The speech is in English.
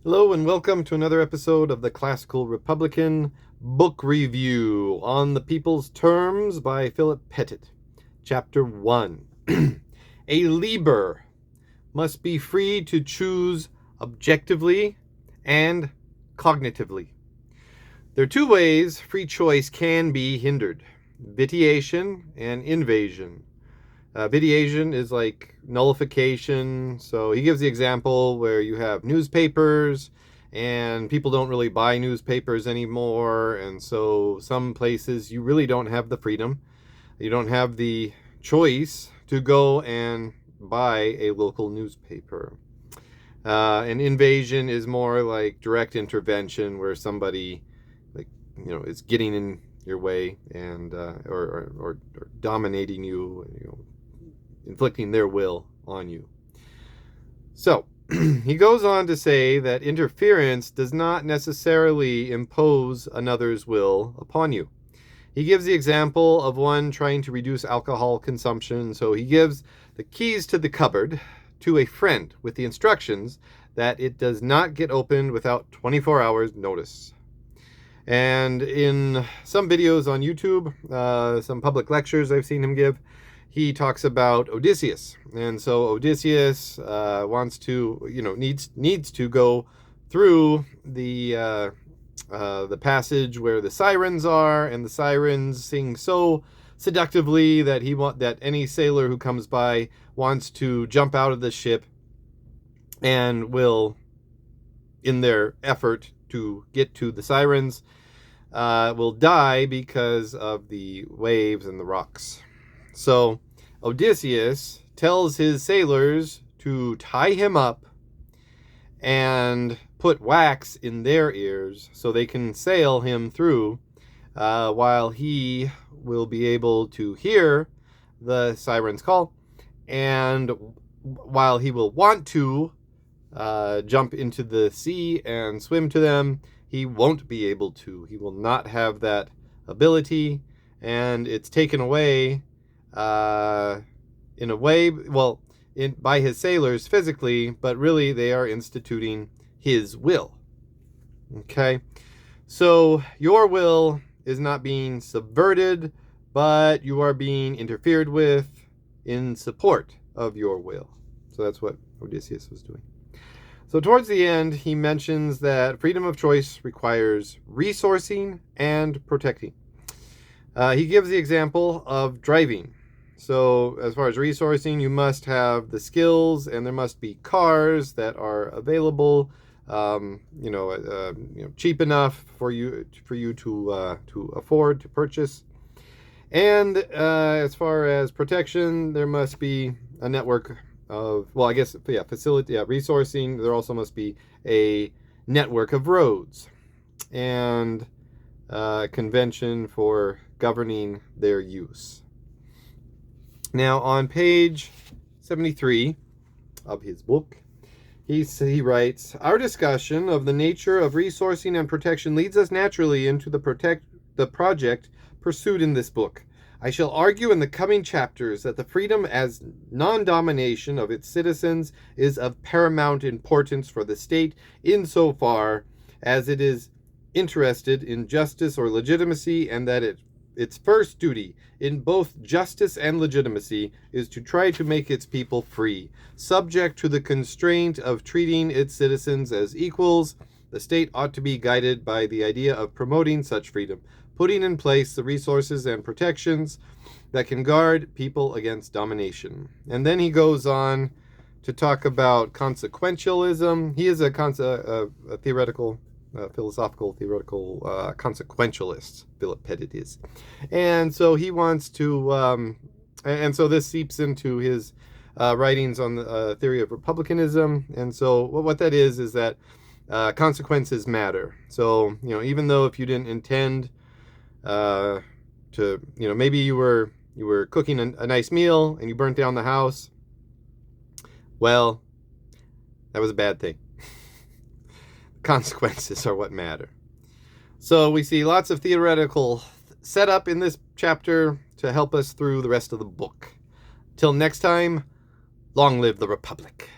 Hello and welcome to another episode of the Classical Republican Book Review on the People's Terms by Philip Pettit. Chapter 1. A Liber must be free to choose objectively and cognitively. There are two ways free choice can be hindered: vitiation and invasion. Vitiation is like nullification. So he gives the example where you have newspapers and people don't really buy newspapers anymore. And so some places you really don't have the freedom. You don't have the choice to go and buy a local newspaper. An invasion is more like direct intervention where somebody is getting in your way and or dominating you, inflicting their will on you. So he goes on to say that interference does not necessarily impose another's will upon you. He gives the example of one trying to reduce alcohol consumption. So he gives the keys to the cupboard to a friend with the instructions that it does not get opened without 24 hours notice. And in some videos on YouTube, some public lectures I've seen him give, he talks about Odysseus. And so Odysseus wants to, needs to go through the passage where the sirens are, and the sirens sing so seductively that that any sailor who comes by wants to jump out of the ship and will, in their effort to get to the sirens, will die because of the waves and the rocks. So Odysseus tells his sailors to tie him up and put wax in their ears so they can sail him through, while he will be able to hear the sirens call, and while he will want to jump into the sea and swim to them, he won't be able to. He will not have that ability, and it's taken away in a way, by his sailors physically, but really they are instituting his will. Okay? So your will is not being subverted, but you are being interfered with in support of your will. So that's what Odysseus was doing. So towards the end, he mentions that freedom of choice requires resourcing and protecting. He gives the example of driving. So as far as resourcing, you must have the skills, and there must be cars that are available, cheap enough for you to afford to purchase. And as far as protection, there must be a network of, resourcing. There also must be a network of roads and convention for governing their use. Now, on page 73 of his book, he writes, "Our discussion of the nature of resourcing and protection leads us naturally into the project pursued in this book. I shall argue in the coming chapters that the freedom as non-domination of its citizens is of paramount importance for the state insofar as it is interested in justice or legitimacy, and that its first duty in both justice and legitimacy is to try to make its people free, subject to the constraint of treating its citizens as equals. The state ought to be guided by the idea of promoting such freedom, putting in place the resources and protections that can guard people against domination." And then he goes on to talk about consequentialism. He is a philosophical theoretical consequentialist, Philip Pettit is. And so he wants to, and so this seeps into his writings on the theory of republicanism. And so what that is that consequences matter. So, even though if you didn't intend to, maybe you were cooking a nice meal and you burnt down the house, well, that was a bad thing. Consequences are what matter. So we see lots of theoretical setup in this chapter to help us through the rest of the book. Till next time, long live the Republic.